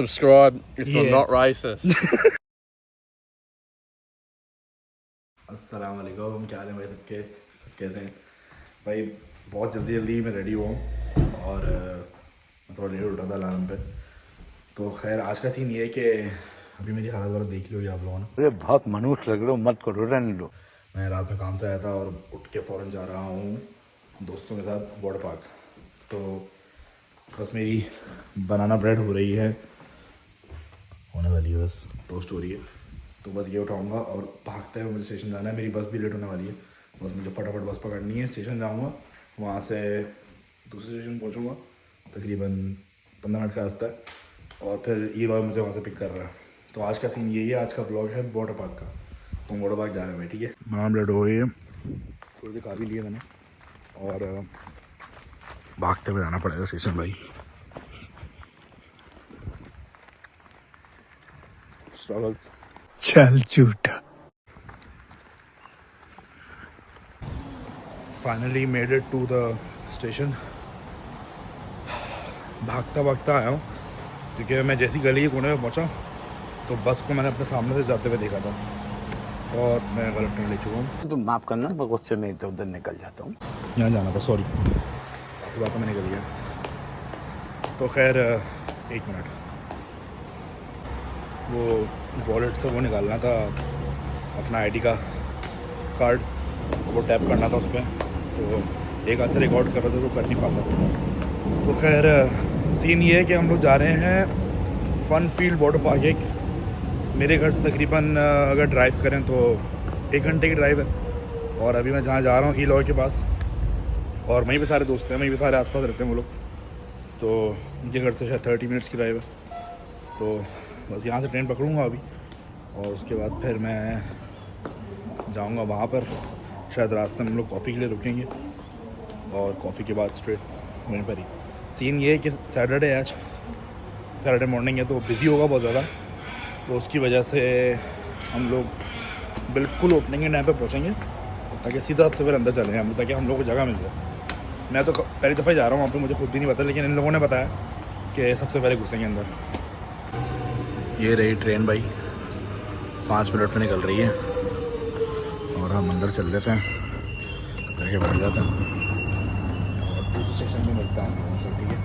subscribe if I'm not racist. अस्सलाम वालेकुम, क्या हाल है भाई सबके? सब कैसे हैं भाई? बहुत जल्दी मैं रेडी हुआ हूँ और मैं थोड़ा लेट उठा था अलार्म पे। तो खैर आज का सीन ये है कि अभी मेरी हालत वालत देख ली होगी आप लोगों ने। अरे बहुत मनुष्य लग रहे हो, मत करो, रहने दो। मैं रात में काम से आया था और उठ के फ़ौरन जा रहा हूँ दोस्तों के साथ वाटर पार्क। तो बस मेरी बनाना ब्रेड हो रही है, होने वाली है, बस टोस्ट हो रही है। तो बस ये उठाऊंगा और भागते हुए मुझे स्टेशन जाना है। मेरी बस भी लेट होने वाली है, बस मुझे फटाफट बस पकड़नी है। स्टेशन जाऊंगा, वहाँ से दूसरे स्टेशन पहुँचूँगा, तकरीबन 15 मिनट का रास्ता है। और फिर ये बार मुझे वहाँ से पिक कर रहा है। तो आज का सीन यही है, आज का ब्लॉग है वाटर पार्क का। तो हम वाटर पार्क जा रहे हैं, ठीक है। बनाना ब्रेड हो गई है, थोड़ी सी काफ़ी लिए मैंने और भागते हुए जाना पड़ेगा स्टेशन भाई। स्ट्रगल्स। चल झूठा। Finally made it to the station. भागता भागता आया हूँ क्योंकि मैं जैसी गली के कोने में पहुँचा तो बस को मैंने अपने सामने से जाते हुए देखा था और मैं गलत टर्न ले चुका हूँ। तुम माफ करना, मैं गुस्से में इधर उधर निकल जाता हूँ। यहाँ जाना था, सॉरी, बात बात में निकल गया। तो खैर एक मिनट, वो वॉलेट से वो निकालना था अपना आईडी का कार्ड, वो टैप करना था उस पर। तो एक हाथ से रिकॉर्ड कर रहा था तो कर नहीं पाता। तो खैर सीन ये है कि हम लोग जा रहे हैं फन फील्ड वाटर पार्क। एक मेरे घर से तकरीबन अगर ड्राइव करें तो 1 घंटे की ड्राइव है। और अभी मैं जहाँ जा रहा हूँ ईलॉय के पास, और वहीं पे सारे दोस्त हैं, वहीं पे सारे आसपास रहते हैं वो लोग। तो उनके घर से शायद 30 मिनट्स की ड्राइव है। तो बस यहाँ से ट्रेन पकड़ूँगा अभी और उसके बाद फिर मैं जाऊँगा वहाँ पर। शायद रास्ते में हम लोग कॉफ़ी के लिए रुकेंगे और कॉफ़ी के बाद स्ट्रेट वहीं पर ही। सीन ये है कि सैटरडे है आज, सैटरडे मॉर्निंग है, तो बिज़ी होगा बहुत ज़्यादा। तो उसकी वजह से हम लोग बिल्कुल ओपनिंग के टाइम पे पहुँचेंगे ताकि सीधा सबसे पहले अंदर चले हम, ताकि हम लोग को जगह मिल जाए। मैं तो पहली दफ़ा जा रहा हूँ वहाँ पे, मुझे खुद भी नहीं पता, लेकिन इन लोगों ने बताया कि सबसे पहले घुसेंगे अंदर। ये रही ट्रेन भाई, 5 मिनट में निकल रही है और हम अंदर चल लेते हैं, करके बैठ जाते हैं और दूसरे स्टेशन में मिलता है हम लोगों से, ठीक है।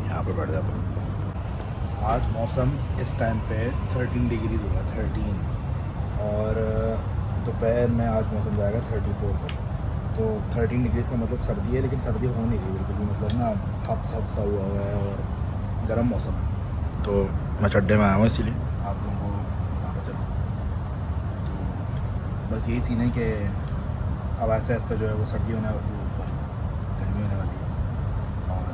यहाँ पे बैठ जाते हैं। आज मौसम इस टाइम पे 13 डिग्रीज होगा, 13, और दोपहर में आज मौसम जाएगा 34 तक। तो 13 डिग्रीज का मतलब सर्दी है, लेकिन सर्दी हो नहीं रही बिल्कुल भी, मतलब ना हफ्सा हुआ है और गर्म मौसम है। तो मैं चड्डे में आया हूँ, इसीलिए आप लोगों को बताता चलूँ। तो बस यही सीन है कि अब ऐसे ऐसे जो है वो सर्दी होने वाली, गर्मी होने वाली है और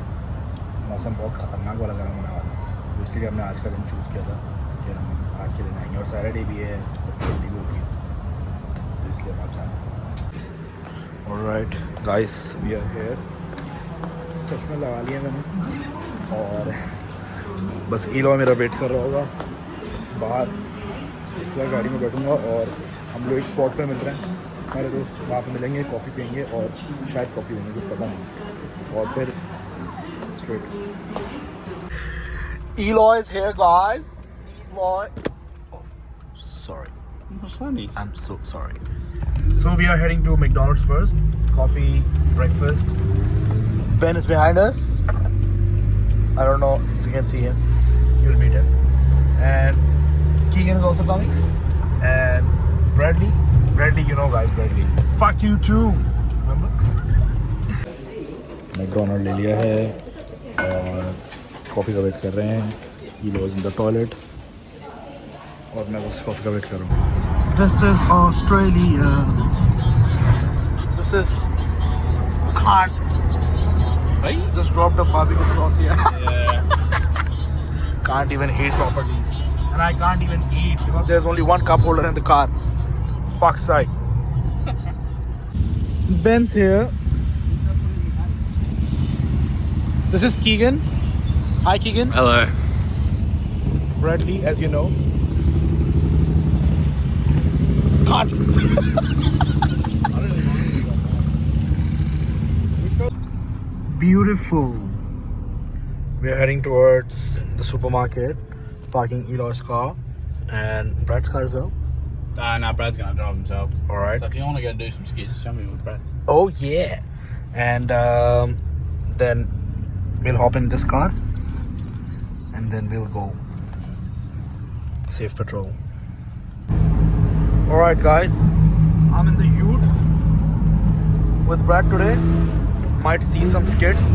मौसम बहुत ख़तरनाक वाला गर्म होने वाला है। तो इसलिए हमने आज का दिन चूज़ किया था कि हम आज के दिन आएंगे। और सैटरडे भी है, छुट्टी भी होती है, तो इसलिए हम आज आ रहे हैं। Alright guys, we are here. चश्मे लगा लिए मैंने और बस ईलो मेरा वेट कर रहा होगा बाहर। इसके बाद गाड़ी में बैठूँगा और हम लोग एक स्पॉट पे मिल रहे हैं, सारे दोस्त वहाँ पे मिलेंगे, कॉफ़ी पियेंगे और शायद कॉफ़ी लेंगे, कुछ पता नहीं, और फिर straight. Eloy is here, guys. Eloy. Oh, sorry. No, sorry. I'm so sorry. So we are heading to McDonald's first. Coffee, breakfast. Ben is behind us. I don't know if you can see him. You'll meet him. And Keegan is also coming. And Bradley. Bradley, you know, guys, Bradley. Fuck you too. Remember? McDonald's ले लिया है और coffee का wait कर रहे हैं। He was in the toilet और मैं बस कॉफ़ी का वेट कर रहा हूँ। This is Australia, this is can't right? Just dropped a barbecue sauce here. Yeah. Can't even eat properly, and I can't even eat because there's only one cup holder in the car. Fuck's sake. Ben's here. This is Keegan. Hi Keegan. Hello. Bradley, as you know. God. Beautiful. We are heading towards the supermarket, parking Eloy's car and Brad's car as well. Nah, Brad's gonna drive himself. All right. So if you want to go do some skids, tell me with Brad. Oh yeah, and then we'll hop in this car, and then we'll go save petrol. All right, guys, I'm in the Ute with Brad today. Might see some skids.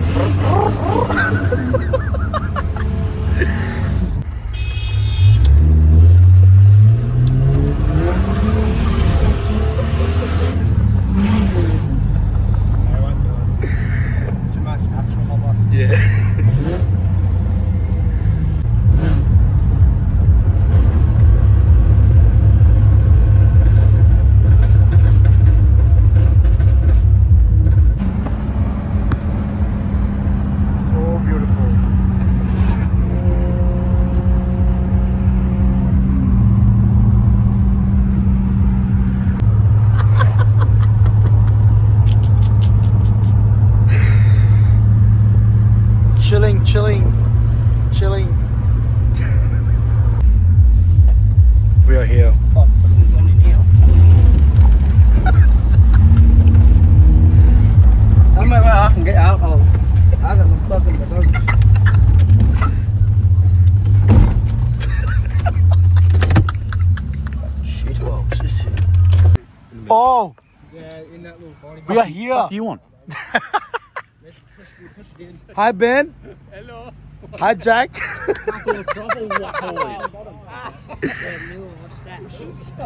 Yeah. So beautiful. Chilling. We are here. Somewhere where I can get out of. I got my fucking dog. Oh, Yeah, in that little body. we are here. What do you want? Push it in. Hi Ben. Hello. Hi Jack.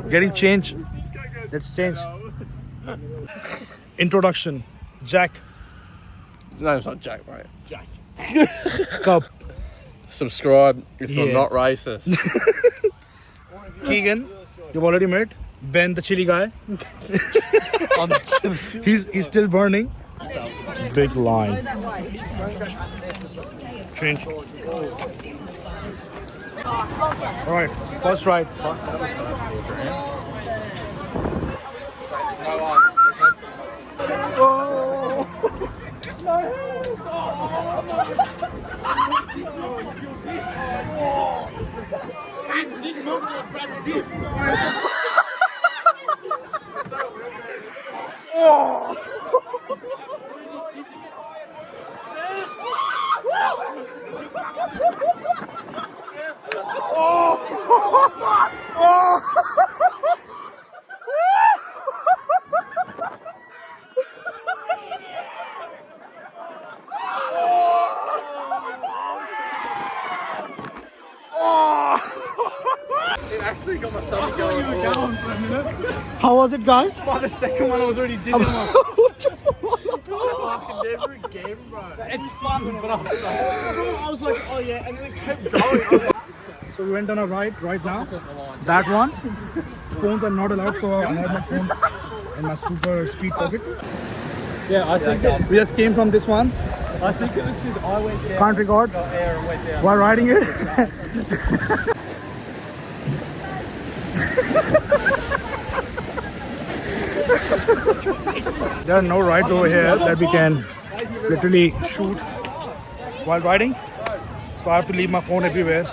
Getting changed. Let's change. Introduction. Jack. No, it's not Jack, right? Cup. Subscribe if Yeah. I'm not racist. Keegan. You've already met. Ben, the chili guy. He's still burning. Big line. Change. All right, first ride. Actually got my stomach going. How was it, guys? By the second one, I was already dizzy. Never again, bro. It's fun, but I was like, oh yeah, and then it kept going. So we went on a ride right now. That one. Phones are not allowed, so I have my phone in my super speed pocket. Yeah, I think We just came from this one. I think it was because I went down, Can't record got air and went down. while riding it. There are no rides over here that we can literally shoot while riding. So I have to leave my phone everywhere.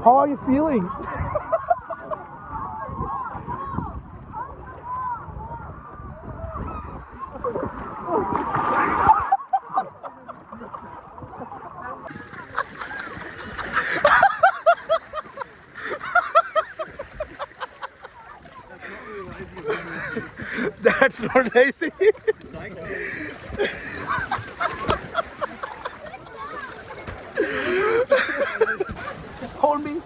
How are you feeling? That's not lazy. Hold me,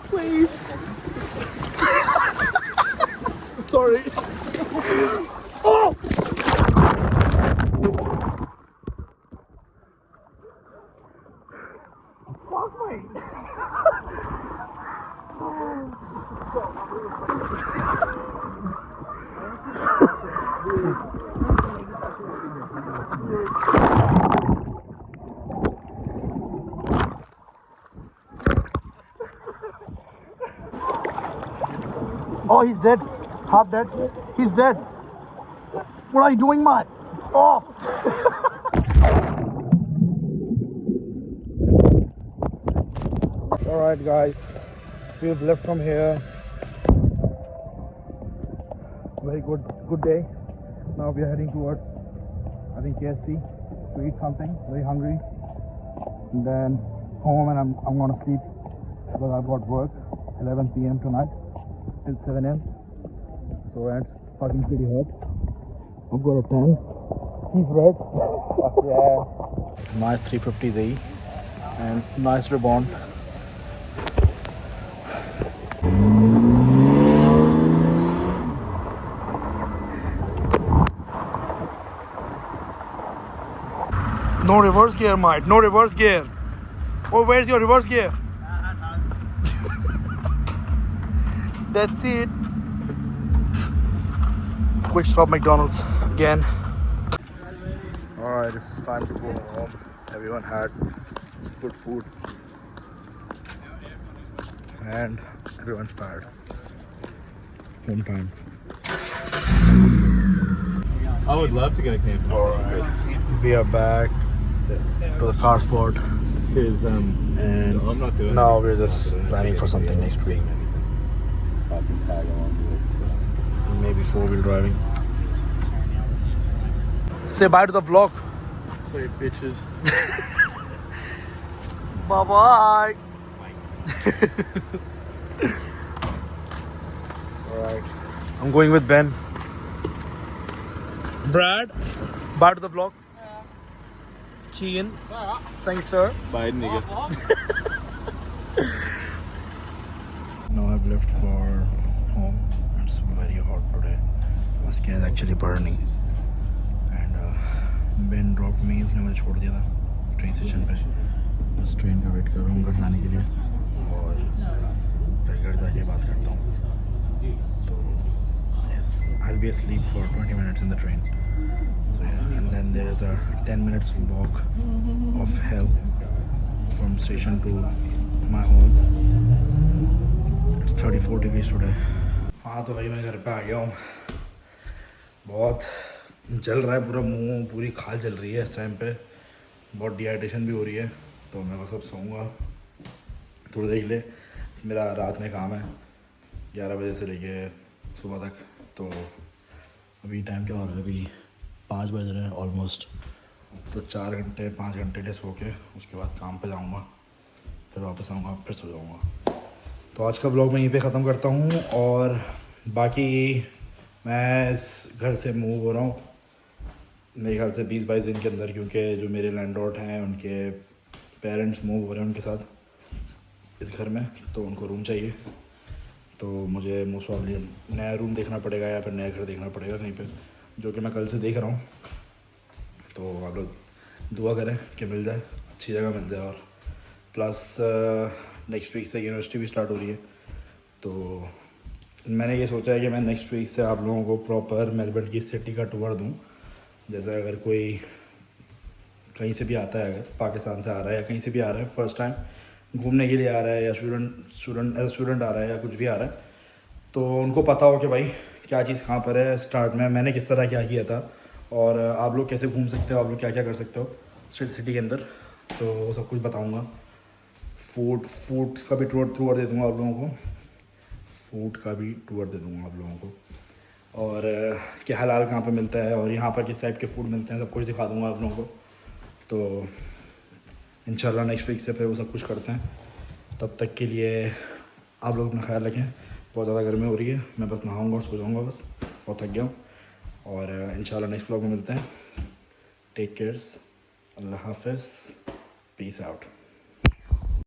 please. Sorry. Oh! Fuck me. Oh, he's dead. Half dead. He's dead. What are you doing, man? Oh! Alright, guys. We've left from here. Very good day. Now we are heading towards, I think, KFC to eat something. Very hungry. And then home, and I'm gonna sleep because I've got work 11 p.m. tonight till 7 a.m. So it's fucking pretty hot. I've got a tan. He's red. Yeah. Nice 350Z and nice ribbon. No reverse gear, mate. No reverse gear. Oh, where's your reverse gear? That's it. Quick stop McDonald's again. Alright, it's time to go home. Everyone had good food. And everyone's tired. Home time. I would love to go camping. Alright. We are back to the car spot. Because And I'm not doing now it. we're just planning for something next week. Fucking tag along with it, so. Maybe 4-wheel driving. Say bye to the vlog. Say bitches. Bye bye. Alright. I'm going with Ben. Brad. Bye to the vlog. Keegan. Thanks, sir. Bye, nigga. Now I've left for home. It's very hot today. My skin is actually burning. And Ben dropped me. उसने मुझे छोड़ दिया था train station पे. Bus train का wait कर रहा हूँ घर जाने के लिए और फिर घर जाके बात करता हूँ. तो yes, I'll be asleep for 20 minutes in the train. So yeah, and then there's a 10 minutes walk of hell from station to my home. It's 34 degrees today. हाँ तो भाई मैं घर पे आ गया हूँ. बहुत जल रहा है पूरा मुंह, पूरी खाल जल रही है इस टाइम पे. बहुत डिहाइड्रेशन भी हो रही है. तो मैं बस अब सोऊंगा थोड़ी देर के लिए. मेरा रात में काम है 11 बजे से लेके सुबह तक. तो अभी टाइम क्या हो रहा है? अभी 5 बज रहे हैं ऑलमोस्ट. तो 4 घंटे 5 घंटे ले सो के उसके बाद काम पे जाऊंगा. फिर वापस आऊँगा, फिर सो जाऊँगा. तो आज का व्लॉग मैं यहीं पे ख़त्म करता हूँ. और बाकी मैं इस घर से मूव हो रहा हूँ मेरे ख्याल से 20-22 दिन के अंदर, क्योंकि जो मेरे लैंडलॉर्ड हैं उनके पेरेंट्स मूव हो रहे हैं उनके साथ इस घर में. तो उनको रूम चाहिए. तो मुझे मोस्ट प्रॉब्ली नया रूम देखना पड़ेगा या फिर नया घर देखना पड़ेगा कहीं पे, जो कि मैं कल से देख रहा हूँ. तो आप लोग दुआ करें कि मिल जाए, अच्छी जगह मिल जाए. और प्लस नेक्स्ट वीक से यूनिवर्सिटी भी स्टार्ट हो रही है. तो मैंने ये सोचा है कि मैं नेक्स्ट वीक से आप लोगों को प्रॉपर मेलबर्न की सिटी का टूर दूँ. जैसे अगर कोई कहीं से भी आता है, अगर पाकिस्तान से आ रहा है या कहीं से भी आ रहा है, फर्स्ट टाइम घूमने के लिए आ रहा है या स्टूडेंट आ रहा है या कुछ भी आ रहा है, तो उनको पता हो कि भाई क्या चीज़ कहाँ पर है. स्टार्ट में मैंने किस तरह क्या किया था और आप लोग कैसे घूम सकते हो, आप लोग क्या क्या कर सकते हो सिटी के अंदर. तो वो सब कुछ बताऊँगा. फूड का भी टूर दे दूँगा आप लोगों को. और कि हलाल कहाँ पे मिलता है और यहाँ पर किस टाइप के फूड मिलते हैं, सब कुछ दिखा दूँगा आप लोगों को. तो इंशाल्लाह नेक्स्ट वीक से फिर वो सब कुछ करते हैं. तब तक के लिए आप लोग अपना ख्याल रखें. बहुत ज़्यादा गर्मी हो रही है. मैं बस नहाऊँगा और सो जाऊँगा. बस बहुत थक गया हूँ. और इंशाल्लाह नेक्स्ट व्लॉग में मिलते हैं. Take cares. अल्लाह हाफिज़. Peace out.